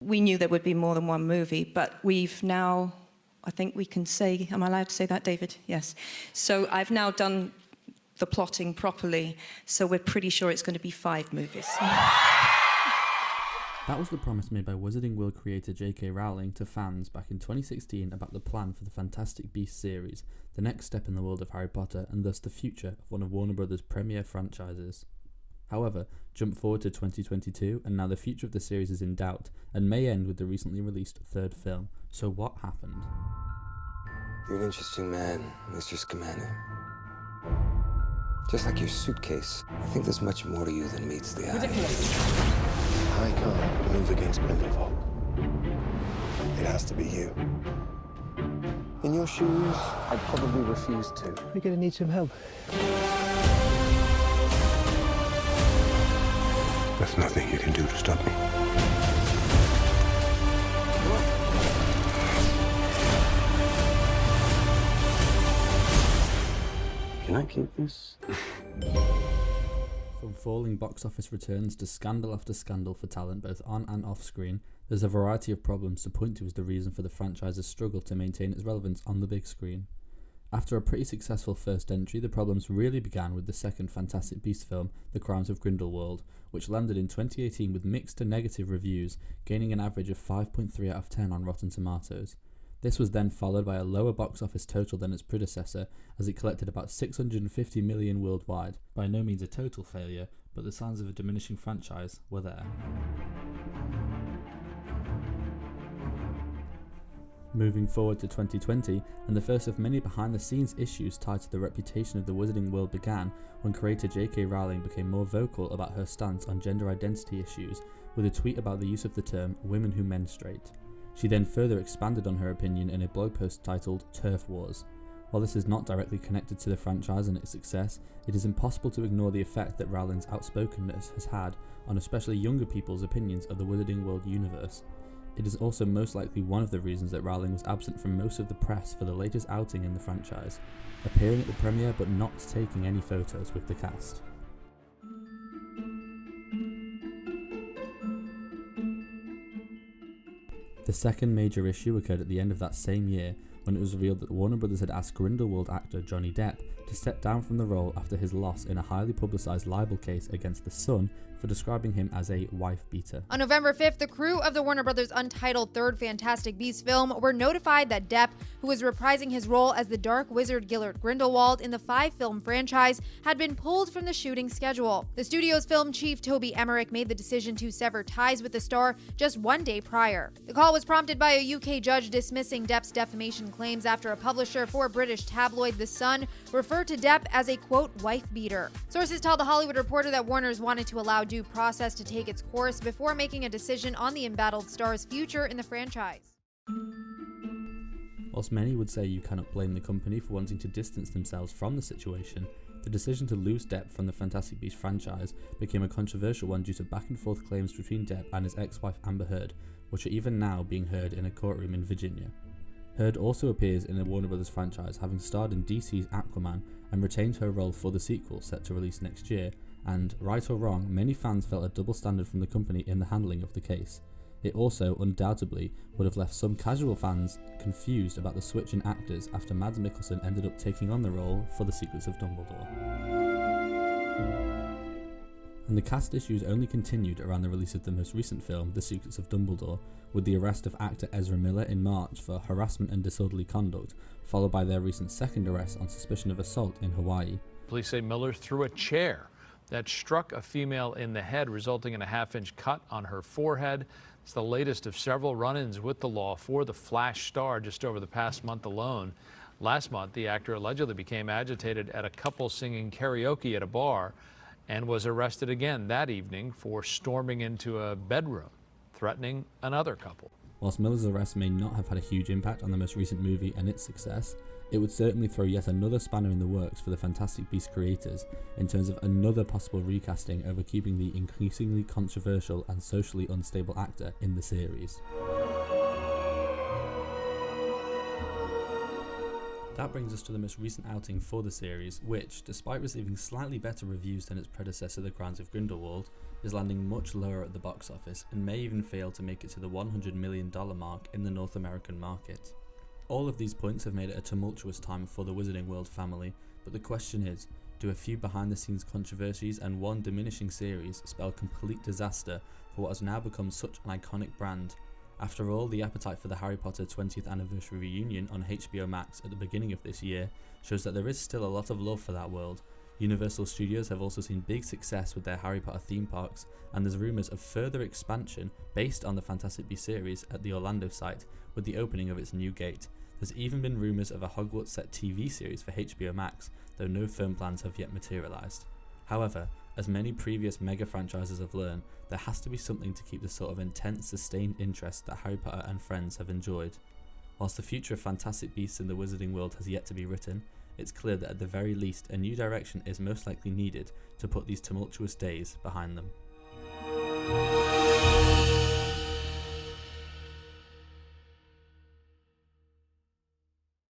We knew there would be more than one movie, but we've now, I think we can say, am I allowed to say that, David? Yes. So I've now done the plotting properly, so we're pretty sure it's going to be 5 movies. That was the promise made by Wizarding World creator JK Rowling to fans back in 2016 about the plan for the Fantastic Beasts series, the next step in the world of Harry Potter and thus the future of one of Warner Bros.' premier franchises. However, jump forward to 2022 and now the future of the series is in doubt and may end with the recently released 3rd film. So what happened? You're an interesting man, Mr. Scamander. Just like your suitcase, I think there's much more to you than meets the eye. Ridiculous. I can't move against Grindelwald. It has to be you. In your shoes, I'd probably refuse to. you're gonna need some help. There's nothing you can do to stop me. Can I keep this? From falling box office returns to scandal after scandal for talent both on and off screen, there's a variety of problems to point to as the reason for the franchise's struggle to maintain its relevance on the big screen. After a pretty successful first entry, the problems really began with the second Fantastic Beasts film, The Crimes of Grindelwald, which landed in 2018 with mixed to negative reviews, gaining an average of 5.3 out of 10 on Rotten Tomatoes. This was then followed by a lower box office total than its predecessor, as it collected about $650 million worldwide. By no means a total failure, but the signs of a diminishing franchise were there. Moving forward to 2020, and the first of many behind-the-scenes issues tied to the reputation of the Wizarding World began when creator JK Rowling became more vocal about her stance on gender identity issues with a tweet about the use of the term women who menstruate. She then further expanded on her opinion in a blog post titled Turf Wars. While this is not directly connected to the franchise and its success, it is impossible to ignore the effect that Rowling's outspokenness has had on especially younger people's opinions of the Wizarding World universe. It is also most likely one of the reasons that Rowling was absent from most of the press for the latest outing in the franchise, appearing at the premiere but not taking any photos with the cast. The second major issue occurred at the end of that same year, when it was revealed that Warner Bros. Had asked Grindelwald actor Johnny Depp to step down from the role after his loss in a highly publicised libel case against The Sun for describing him as a wife-beater. On November 5th, the crew of the Warner Bros. Untitled third Fantastic Beasts film were notified that Depp, who was reprising his role as the Dark Wizard Gellert Grindelwald in the 5-film franchise, had been pulled from the shooting schedule. The studio's film chief Toby Emmerich made the decision to sever ties with the star just 1 day prior. The call was prompted by a UK judge dismissing Depp's defamation claims after a publisher for British tabloid The Sun referred to Depp as a, quote, wife-beater. Sources tell The Hollywood Reporter that Warner's wanted to allow due process to take its course before making a decision on the embattled star's future in the franchise. Whilst many would say you cannot blame the company for wanting to distance themselves from the situation, the decision to lose Depp from the Fantastic Beasts franchise became a controversial one due to back and forth claims between Depp and his ex-wife Amber Heard, which are even now being heard in a courtroom in Virginia. Heard also appears in the Warner Bros. Franchise, having starred in DC's Aquaman and retained her role for the sequel set to release next year, and, right or wrong, many fans felt a double standard from the company in the handling of the case. It also, undoubtedly, would have left some casual fans confused about the switch in actors after Mads Mikkelsen ended up taking on the role for The Secrets of Dumbledore. And the cast issues only continued around the release of the most recent film, The Secrets of Dumbledore, with the arrest of actor Ezra Miller in March for harassment and disorderly conduct, followed by their recent second arrest on suspicion of assault in Hawaii. Police say Miller threw a chair that struck a female in the head, resulting in a half-inch cut on her forehead. It's the latest of several run-ins with the law for the Flash star just over the past month alone. Last month, the actor allegedly became agitated at a couple singing karaoke at a bar and was arrested again that evening for storming into a bedroom, threatening another couple. Whilst Miller's arrest may not have had a huge impact on the most recent movie and its success, it would certainly throw yet another spanner in the works for the Fantastic Beasts creators in terms of another possible recasting over keeping the increasingly controversial and socially unstable actor in the series. That brings us to the most recent outing for the series, which, despite receiving slightly better reviews than its predecessor The Crimes of Grindelwald, is landing much lower at the box office and may even fail to make it to the $100 million mark in the North American market. All of these points have made it a tumultuous time for the Wizarding World family, but the question is, do a few behind the scenes controversies and one diminishing series spell complete disaster for what has now become such an iconic brand? After all, the appetite for the Harry Potter 20th anniversary reunion on HBO Max at the beginning of this year shows that there is still a lot of love for that world. Universal Studios have also seen big success with their Harry Potter theme parks, and there's rumours of further expansion based on the Fantastic Beasts series at the Orlando site with the opening of its new gate. There's even been rumours of a Hogwarts set TV series for HBO Max, though no firm plans have yet materialised. However, as many previous mega franchises have learned, there has to be something to keep the sort of intense, sustained interest that Harry Potter and friends have enjoyed. Whilst the future of Fantastic Beasts in the Wizarding World has yet to be written, it's clear that at the very least a new direction is most likely needed to put these tumultuous days behind them.